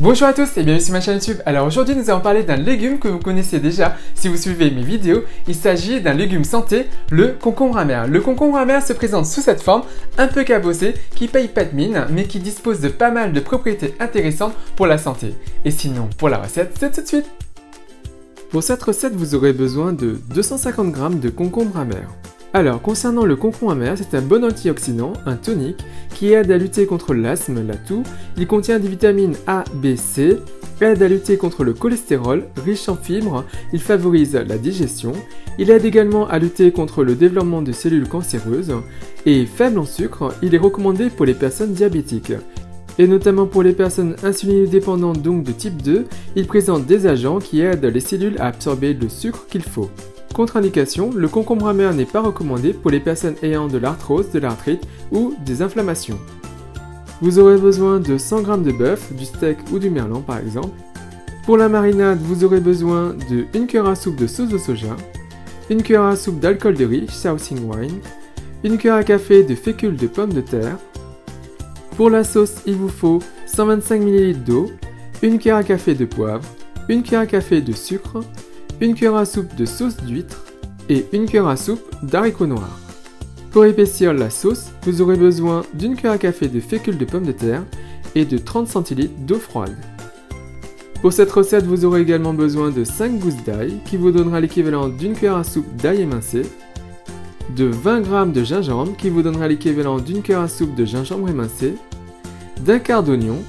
Bonjour à tous et bienvenue sur ma chaîne YouTube. Alors aujourd'hui nous allons parler d'un légume que vous connaissez déjà si vous suivez mes vidéos. Il s'agit d'un légume santé, le concombre amer. Le concombre amer se présente sous cette forme un peu cabossée qui paye pas de mine mais qui dispose de pas mal de propriétés intéressantes pour la santé. Et sinon pour la recette c'est tout de suite. Pour cette recette vous aurez besoin de 250 g de concombre amer. Alors, concernant le concombre amer, c'est un bon antioxydant, un tonique, qui aide à lutter contre l'asthme, la toux. Il contient des vitamines A, B, C, aide à lutter contre le cholestérol, riche en fibres, il favorise la digestion, il aide également à lutter contre le développement de cellules cancéreuses, et faible en sucre, il est recommandé pour les personnes diabétiques. Et notamment pour les personnes insulinodépendantes donc de type 2, il présente des agents qui aident les cellules à absorber le sucre qu'il faut. Contre-indication, le concombre amer n'est pas recommandé pour les personnes ayant de l'arthrose, de l'arthrite ou des inflammations. Vous aurez besoin de 100 g de bœuf, du steak ou du merlan par exemple. Pour la marinade, vous aurez besoin de 1 cuillère à soupe de sauce de soja, 1 cuillère à soupe d'alcool de riz, southing wine, 1 cuillère à café de fécule de pommes de terre. Pour la sauce, il vous faut 125 ml d'eau, 1 cuillère à café de poivre, 1 cuillère à café de sucre, 1 cuillère à soupe de sauce d'huître et 1 cuillère à soupe d'haricots noirs. Pour épaissir la sauce, vous aurez besoin d'1 cuillère à café de fécule de pommes de terre et de 30 centilitres d'eau froide. Pour cette recette, vous aurez également besoin de 5 gousses d'ail qui vous donnera l'équivalent d'1 cuillère à soupe d'ail émincé, de 20 g de gingembre qui vous donnera l'équivalent d'1 cuillère à soupe de gingembre émincé, d'un quart d'oignon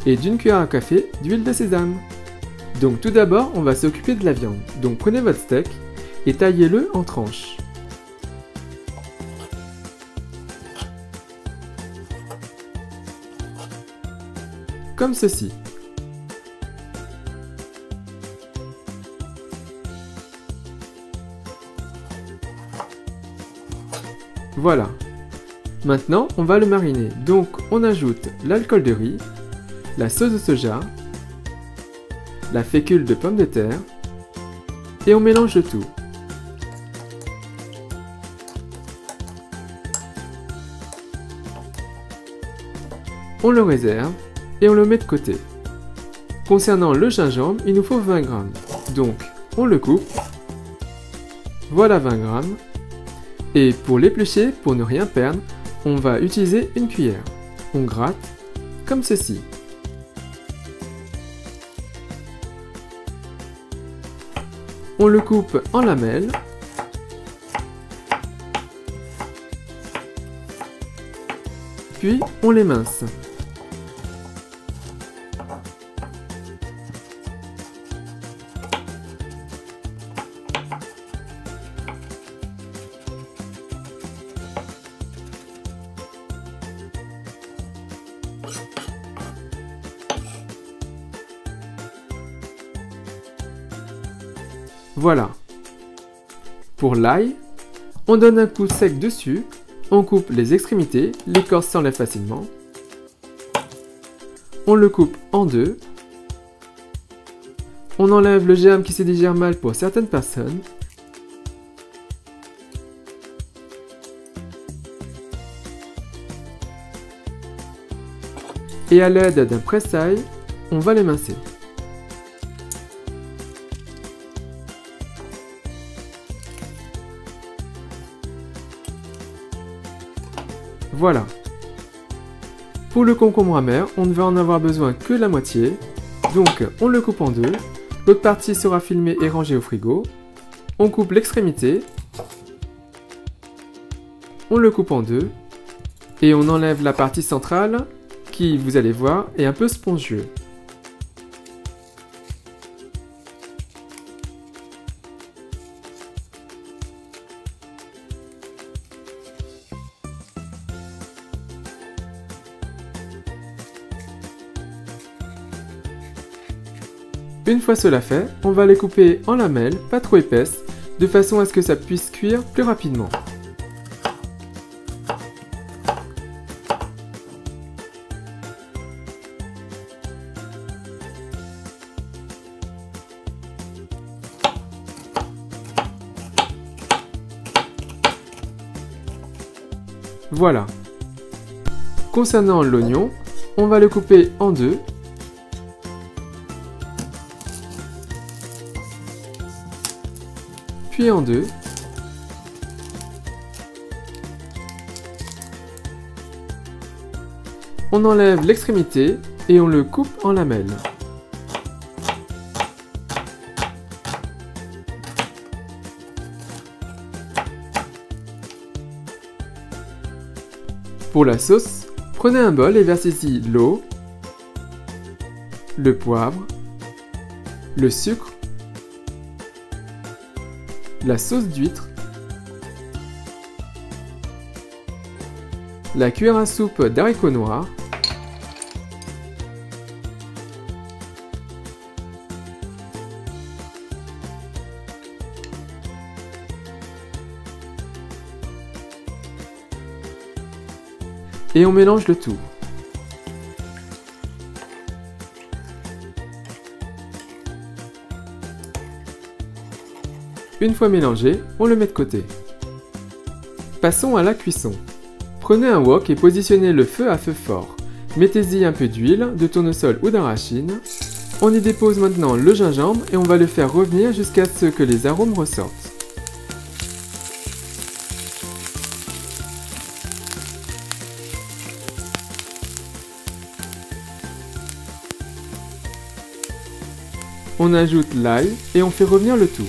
et d'1 cuillère à café d'huile de sésame. Donc tout d'abord, on va s'occuper de la viande. Donc prenez votre steak et taillez-le en tranches. Comme ceci. Voilà. Maintenant, on va le mariner. Donc on ajoute l'alcool de riz, la sauce de soja, la fécule de pommes de terre et on mélange le tout. On le réserve et on le met de côté. Concernant le gingembre, il nous faut 20 g. Donc on le coupe. Voilà 20 g. Et pour l'éplucher, pour ne rien perdre, on va utiliser une cuillère. On gratte comme ceci. On le coupe en lamelles. Puis on l'émince. Voilà. Pour l'ail, on donne un coup sec dessus, on coupe les extrémités, l'écorce s'enlève facilement. On le coupe en deux. On enlève le germe qui se digère mal pour certaines personnes. Et à l'aide d'un presse-ail, on va l'émincer. Voilà. Pour le concombre amer, on ne va en avoir besoin que la moitié. Donc on le coupe en deux. L'autre partie sera filmée et rangée au frigo. On coupe l'extrémité. On le coupe en deux. Et on enlève la partie centrale qui, vous allez voir, est un peu spongieux. Une fois cela fait, on va les couper en lamelles, pas trop épaisses, de façon à ce que ça puisse cuire plus rapidement. Voilà. Concernant l'oignon, on va le couper en deux. plie en deux. On enlève l'extrémité et on le coupe en lamelles. Pour la sauce, prenez un bol et versez-y l'eau, le poivre, le sucre, la sauce d'huître, la cuillère à soupe d'haricots noirs, et on mélange le tout. Une fois mélangé, on le met de côté. Passons à la cuisson. Prenez un wok et positionnez le feu à feu fort. Mettez-y un peu d'huile, de tournesol ou d'arachide. On y dépose maintenant le gingembre et on va le faire revenir jusqu'à ce que les arômes ressortent. On ajoute l'ail et on fait revenir le tout.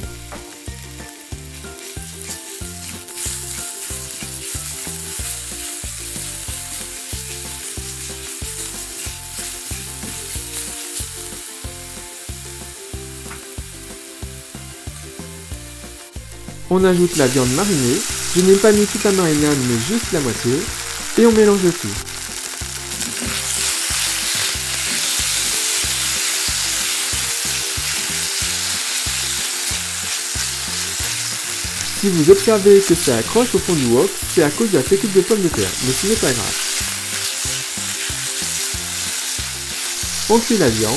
On ajoute la viande marinée. Je n'ai pas mis toute la marinade mais juste la moitié. Et on mélange le tout. Si vous observez que ça accroche au fond du wok, c'est à cause de la fécule de pommes de terre, mais ce n'est pas grave. On cuit la viande.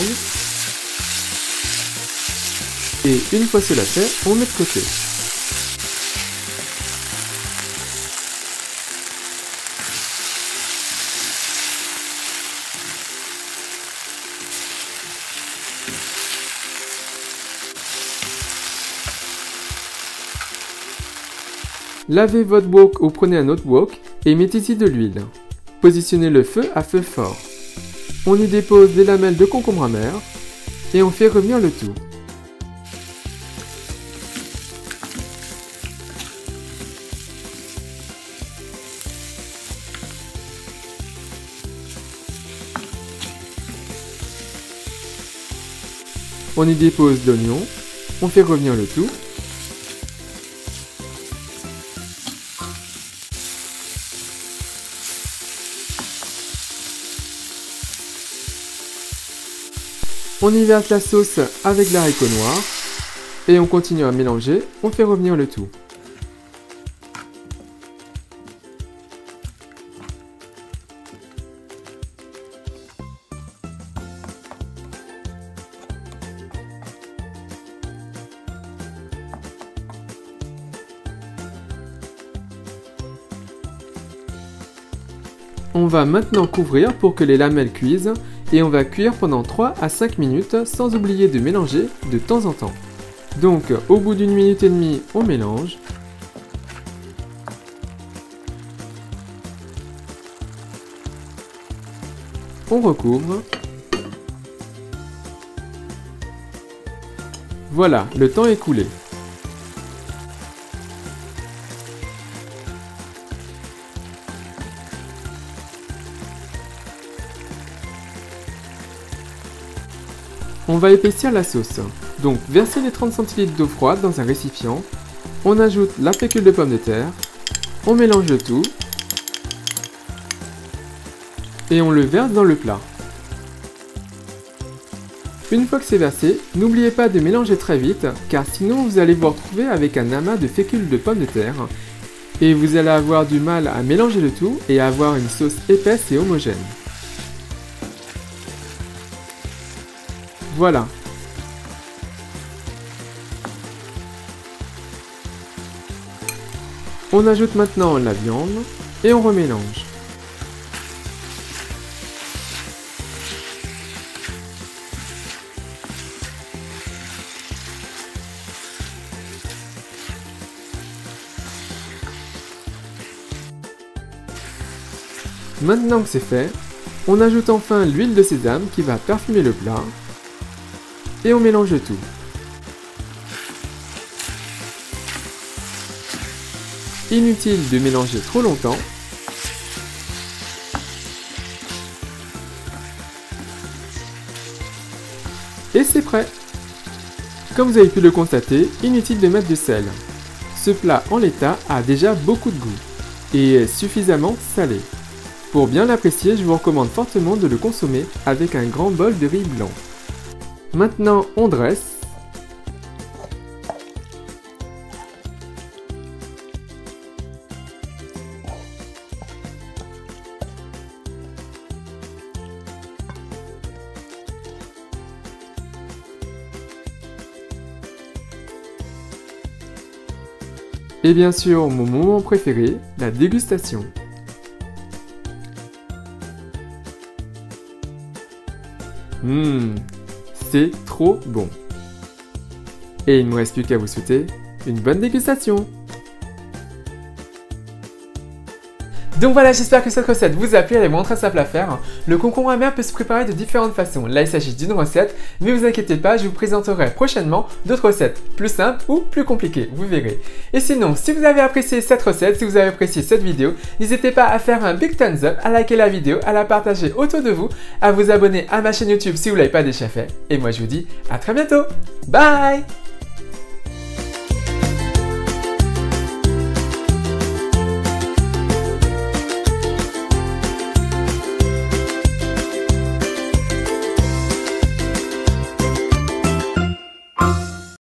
Et une fois cela fait, on met de côté. Lavez votre wok ou prenez un autre wok et mettez-y de l'huile. Positionnez le feu à feu fort. On y dépose des lamelles de concombre amer et on fait revenir le tout. On y dépose l'oignon, on fait revenir le tout. On y verse la sauce avec l'haricot noir et on continue à mélanger, on fait revenir le tout. On va maintenant couvrir pour que les lamelles cuisent et on va cuire pendant 3 à 5 minutes sans oublier de mélanger de temps en temps. Donc au bout d'1 minute et demie, on mélange. On recouvre. Voilà, le temps est écoulé. On va épaissir la sauce. Donc versez les 30 cl d'eau froide dans un récipient. On ajoute la fécule de pommes de terre. On mélange le tout. Et on le verse dans le plat. Une fois que c'est versé, n'oubliez pas de mélanger très vite, car sinon vous allez vous retrouver avec un amas de fécule de pommes de terre. Et vous allez avoir du mal à mélanger le tout et à avoir une sauce épaisse et homogène. Voilà. On ajoute maintenant la viande et on remélange. Maintenant que c'est fait, on ajoute enfin l'huile de sésame qui va parfumer le plat. Et on mélange tout. Inutile de mélanger trop longtemps. Et c'est prêt! Comme vous avez pu le constater, inutile de mettre de sel. Ce plat en l'état a déjà beaucoup de goût et est suffisamment salé. Pour bien l'apprécier, je vous recommande fortement de le consommer avec un grand bol de riz blanc. Maintenant, on dresse. Et bien sûr, mon moment préféré, la dégustation. C'est trop bon. Et il ne me reste plus qu'à vous souhaiter une bonne dégustation. Donc voilà, j'espère que cette recette vous a plu, elle est vraiment très simple à faire. Le concombre amer peut se préparer de différentes façons. Là, il s'agit d'une recette, mais vous inquiétez pas, je vous présenterai prochainement d'autres recettes plus simples ou plus compliquées, vous verrez. Et sinon, si vous avez apprécié cette recette, si vous avez apprécié cette vidéo, n'hésitez pas à faire un big thumbs up, à liker la vidéo, à la partager autour de vous, à vous abonner à ma chaîne YouTube si vous ne l'avez pas déjà fait. Et moi, je vous dis à très bientôt. Bye!